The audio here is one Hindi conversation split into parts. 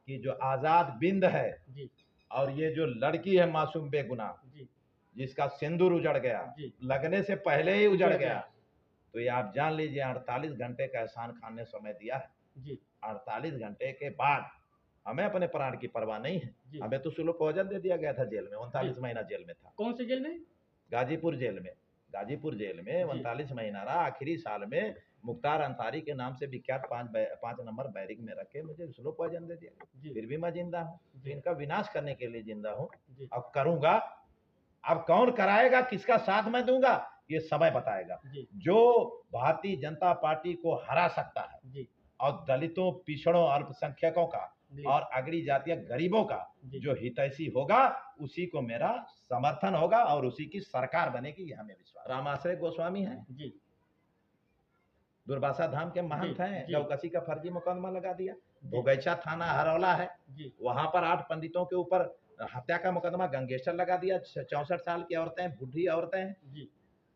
कि जो आजाद बिंद है जी और ये जो लड़की है मासूम बेगुनाह, जी जिसका सिंदूर उजड़ गया, जी लगने से पहले ही उजड़ उजड़ गया, गया। तो ये आप जान लीजिए 48 घंटे का एहसान खान ने समय दिया है। जी 48 घंटे के बाद हमें अपने प्राण की परवाह नहीं है। जी हमें तो सुलह पहुंचन दे दिया गया था जेल में, 39 जी। महीना जेल में था। कौन से जेल में? गाजीपुर जेल में, गाजीपुर जेल में जी 39 महीना रहा। आखिरी साल में मुख्तार अंसारी के नाम से विख्यात 5 नंबर बैरिक में रखे मुझे स्लो पॉइजन दे दिया। जी फिर भी मैं जिंदा हूँ, तो जी इनका विनाश करने के लिए जिंदा हूँ। जी अब करूंगा, अब कौन कराएगा, किसका साथ मैं दूंगा, ये समय बताएगा। जी जो भारतीय जनता पार्टी को हरा सकता है जी और दलितों, पिछड़ों, अल्पसंख्यकों का जी और अगड़ी जातीय गरीबों का जी जो हितैषी होगा, उसी को मेरा समर्थन होगा और उसी की सरकार बनेगी, ये हमें विश्वास। रामाश्रय गोस्वामी हैं, जी दुर्वासा धाम के जी महंत हैं, जी गौकसी का फर्जी मुकदमा लगा दिया। जी भोगैचा थाना हरौला है, जी वहां पर 8 पंडितों के ऊपर हत्या का मुकदमा गंगेस्टर लगा दिया। 64 साल की औरतें हैं, बूढ़ी औरतें हैं। जी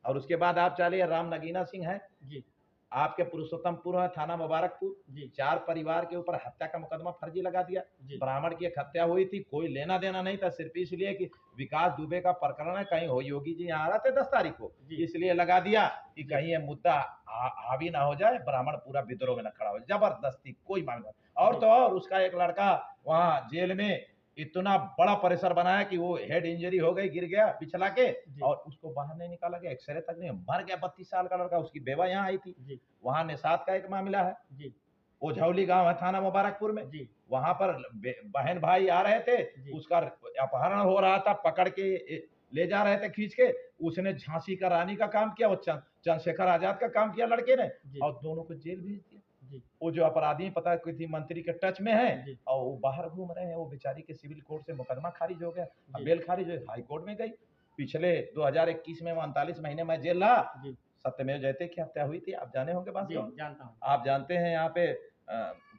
और उसके बाद आप चलिए, राम नगीना सिंह है, जी आपके पुरुषोत्तमपुर है, थाना मुबारकपुर, जी 4 परिवार के ऊपर हत्या का मुकदमा फर्जी लगा दिया। जी ब्राह्मण की एक हत्या हुई थी, कोई लेना देना नहीं था, सिर्फ इसलिए कि विकास दुबे का प्रकरण है, कहीं हो योगी जी यहाँ आ रहे थे 10 तारीख को, जी इसलिए लगा दिया कि जी कहीं ये मुद्दा हावी ना हो जाए, ब्राह्मण पूरा विद्रोह में न खड़ा हो जाए। जबरदस्ती कोई मांग। और जी तो और उसका एक लड़का वहां जेल में इतना बड़ा परिसर बनाया कि वो हेड इंजरी हो गई, गिर गया पिछला के, जी और उसको बाहर नहीं निकाला गया, एक्सरे तक नहीं, मर गया। 32 साल का लड़का, उसकी बेवा यहाँ आई थी। जी वहां निषाद का एक मामला है, जी ओझौली गांव है थाना मुबारकपुर में, जी वहां पर बहन भाई आ रहे थे, जी उसका अपहरण हो रहा था, पकड़ के ले जा रहे थे खींच के। उसने झांसी का रानी का काम किया, वो चंद्रशेखर आजाद का काम किया लड़के ने, जी और दोनों को जेल भेज दिया। जी वो जो अपराधी पता किसी मंत्री के टच में है जी और वो बाहर घूम रहे हैं, वो बेचारी के सिविल कोर्ट से मुकदमा खारिज हो गया, अब जी बेल खारिज हो, हाई कोर्ट में गई। पिछले 2021 में 39 महीने में जेल रहा। जी सत्यमेव जयते की हत्या हुई थी, आप जाने होंगे बात। जी जानता हूँ। आप जानते हैं यहाँ पे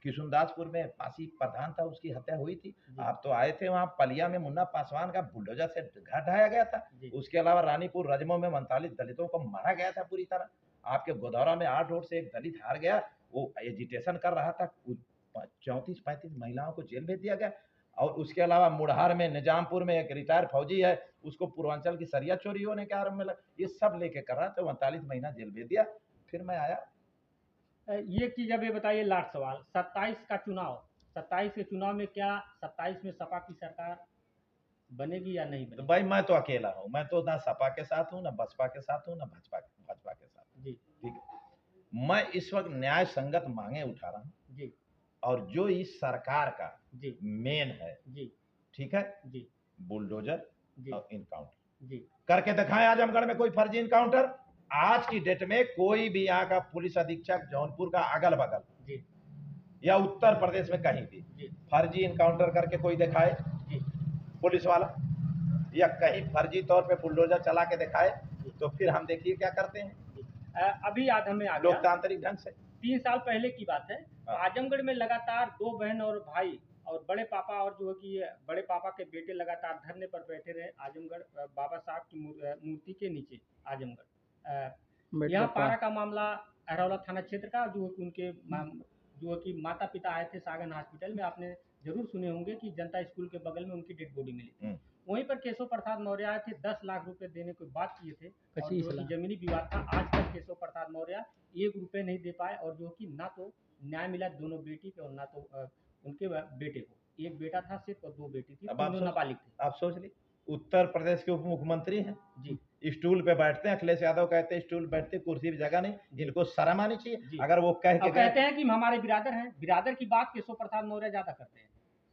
किशुनदासपुर में पासी प्रधान था, उसकी हत्या हुई थी। जी आप तो आए थे वहाँ, पलिया में मुन्ना पासवान का बुलडोजर से घर ढाया गया था। जी उसके अलावा रानीपुर रजमो में 39 दलितों को मारा गया था पूरी तरह। आपके गोधौरा में 8 वोट से एक दलित हार गया, वो एजिटेशन कर रहा था, 34-35 महिलाओं को जेल भेज दिया गया। और उसके अलावा मुढ़ार में, निजामपुर में एक रिटायर फौजी है, उसको पूर्वांचल की सरिया चोरी होने के आरोप में ये सब लेके कर रहा था, 39 महीना जेल भेज दिया। फिर मैं आया। ये चीज अब ये बताइए, लास्ट सवाल, 27 का चुनाव, 27 के चुनाव में क्या 27 में सपा की सरकार बनेगी या नहीं तो बनेगी? भाई मैं तो अकेला हूँ, मैं तो ना सपा के साथ हूँ, ना बसपा के साथ हूँ, ना भाजपा के साथ हूँ। जी ठीक है, मैं इस वक्त न्याय संगत मांगे उठा रहा हूँ, जी और जो इस सरकार का जी मेन है, जी ठीक है, जी बुलडोजर जी और इनकाउंटर जी करके दिखाएं। आजमगढ़ में कोई फर्जी इनकाउंटर, आज की डेट में कोई भी यहाँ का पुलिस अधीक्षक जौनपुर का अगल बगल जी या उत्तर प्रदेश में कहीं भी जी फर्जी इनकाउंटर करके कोई दिखाए जी पुलिस वाला, या कहीं फर्जी तौर पे बुलडोजर चला के दिखाए, तो फिर हम देखिए क्या करते हैं जी। अभी याद हमें आ गया, लोकतांत्रिक ढंग से। 3 साल पहले की बात है, हाँ। आजमगढ़ में लगातार 2 बहन और भाई और बड़े पापा, और जो है कि बड़े पापा के बेटे लगातार धरने पर बैठे रहे आजमगढ़ बाबा साहब की मूर्ति के नीचे आजमगढ़। यहाँ पारा का मामला, अहरौला थाना क्षेत्र का, जो उनके जो कि माता पिता आए थे सागन हॉस्पिटल में, आपने जरूर सुने होंगे कि जनता स्कूल के बगल में उनकी डेड बॉडी मिली थी। वहीं पर केशव प्रसाद मौर्य आए थे, 10 लाख रुपए देने की बात किए थे, और जो कि जमीनी विवाद था। आज तक केशव प्रसाद मौर्य 1 रुपए नहीं दे पाए, और जो कि ना तो न्याय मिला दोनों बेटी को और ना तो उनके बेटे को। एक बेटा था सिर्फ और 2 बेटी थी, दोनों नाबालिग थे। आप सोच ली, उत्तर प्रदेश के उप मुख्यमंत्री हैं जी, स्टूल पे बैठते हैं, अखिलेश यादव कहते हैं स्टूल बैठते, कुर्सी पे जगह नहीं, इनको शर्म आनी चाहिए। अगर वो कहते हैं कि हमारे बिरादर हैं, बिरादर की बात केशव प्रसाद मौर्य ज्यादा करते हैं,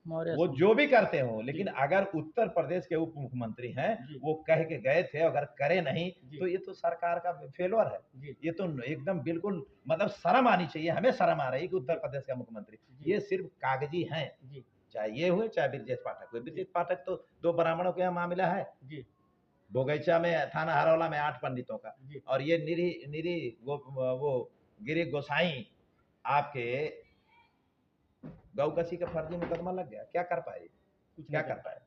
वो जो भी करते हो, लेकिन अगर उत्तर प्रदेश के उप मुख्यमंत्री हैं, वो कह के गए थे, अगर करे नहीं तो ये तो सरकार का फेलोर है। ये तो एकदम बिल्कुल मतलब शर्म आनी चाहिए, हमें शर्म आ रही है कि उत्तर प्रदेश का मुख्यमंत्री ये सिर्फ कागजी हैं, चाहे ये हुए चाहे ब्रजेश पाठक हुए। ब्रजेश पाठक तो 2 ब्राह्मणों का मामला है, बोगैचा में, थाना हरौला में 8 पंडितों का, और ये निरी वो गिरी गोसाई आपके गौकसी का फर्जी मुकदमा लग गया। क्या कर पाए, क्या कर पाए,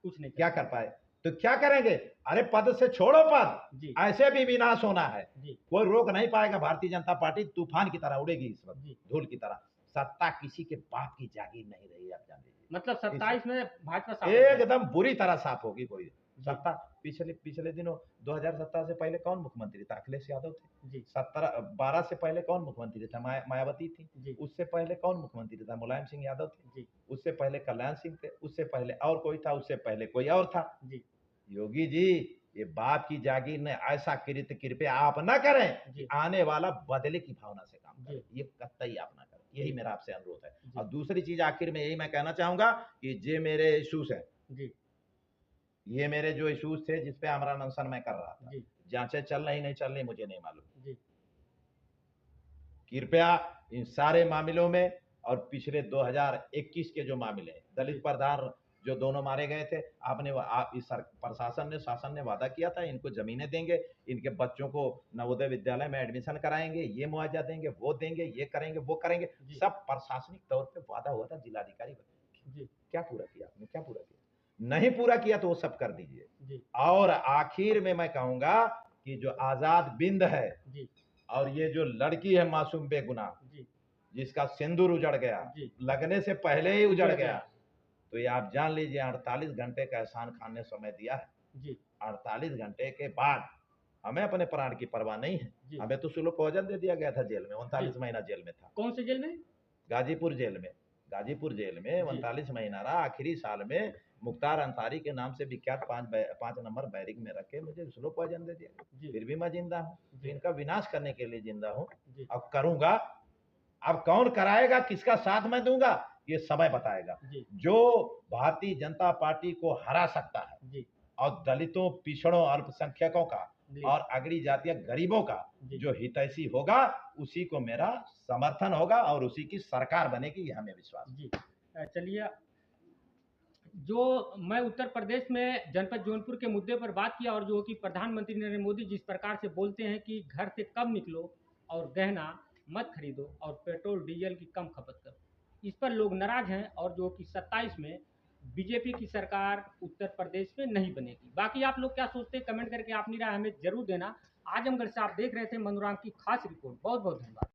कुछ नहीं, क्या कर पाए, तो क्या करेंगे। अरे पद से छोड़ो पद, ऐसे भी विनाश होना है, कोई रोक नहीं पाएगा। भारतीय जनता पार्टी तूफान की तरह उड़ेगी इस वक्त, धूल की तरह। सत्ता किसी के बाप की जागीर नहीं रही, आप जानते हैं। मतलब 27 में भाजपा साफ हो जाएगी। एकदम बुरी तरह साफ होगी। कोई सत्ता पिछले दिनों 2017 से पहले कौन मुख्यमंत्री था? अखिलेश यादव थे। जी 12 से पहले कौन मुख्यमंत्री था? मायावती थी। जी उससे पहले कौन मुख्यमंत्री था? मुलायम सिंह यादव थे। जी उससे पहले कल्याण सिंह थे। उससे पहले और कोई था। उससे पहले कोई और था। जी योगी जी, ये बाप की जागीर ने ऐसा कृत्य कृपया आप ना करें कि जी आने वाला बदले की भावना से काम जी करें। ये कतई आप ना करें। यही जी मेरा आपसे अनुरोध है। जी और दूसरी चीज आखिर में यही मैं कहना चाहूंगा कि जे मेरे इश्यूज हैं, जी ये मेरे जो इश्यूज थे जिस पे आमरण अनशन मैं कर रहा था, जी जांचें चल रही नहीं चल रही मुझे नहीं मालूम। जी कृपया इन सारे मामलों में और पिछले 2021 के जो मामले हैं, दलित प्रधान जो दोनों मारे गए थे, इस प्रशासन ने शासन ने वादा किया था इनको जमीनें देंगे, इनके बच्चों को नवोदय विद्यालय में एडमिशन कराएंगे, ये मुआवजा देंगे, वो देंगे, ये करेंगे, वो करेंगे। जी। सब प्रशासनिक तौर पे वादा हुआ था जिलाधिकारी बने। जी क्या पूरा किया आपने? क्या पूरा किया? नहीं पूरा किया तो वो सब कर दीजिए। जी और आखिर में मैं कहूंगा कि जो आजाद बिंद है जी और ये जो लड़की है मासूम बेगुनाह, जी जिसका सिंदूर उजड़ गया, जी लगने से पहले ही उजड़ उजड़ गया, गया। तो ये आप जान लीजिए 48 घंटे का एहसान खान ने समय दिया है। जी 48 घंटे के बाद हमें अपने प्राण की परवाह नहीं है। जी हमें तो सुलह पॉइजन दे दिया गया था जेल में, जी 39 महीना जेल में था। कौन से जेल में? गाजीपुर जेल में। गाजीपुर जेल में जी 39 महीना रहा। आखिरी साल में मुख्तार अंसारी के नाम से विख्यात 5 नंबर बैरिक में रखे मुझे स्लो पॉइजन दे दिया। जी फिर भी मैं जिंदा हूँ। तो जी इनका विनाश करने के लिए जिंदा हूँ। जी अब करूंगा। अब कौन कराएगा, किसका साथ मैं दूंगा, ये समय बताएगा। जी जो भारतीय जनता पार्टी को हरा सकता है जी और दलितों, पिछड़ों, अल्पसंख्यकों का जी और अगड़ी जातीय गरीबों का जी जो हितैषी होगा, उसी को मेरा समर्थन होगा और उसी की सरकार बनेगी, ये हमें विश्वास है। जी चलिए, जो मैं उत्तर प्रदेश में जनपद जौनपुर के मुद्दे पर बात किया और जो कि प्रधानमंत्री नरेंद्र मोदी जिस प्रकार से बोलते हैं कि घर से कम निकलो और गहना मत खरीदो और पेट्रोल डीजल की कम खपत करो, इस पर लोग नाराज हैं और जो कि 27 में बीजेपी की सरकार उत्तर प्रदेश में नहीं बनेगी। बाकी आप लोग क्या सोचते हैं कमेंट करके अपनी राय हमें जरूर देना। आजमगढ़ से आप देख रहे थे मनोरंग की खास रिपोर्ट। बहुत बहुत धन्यवाद।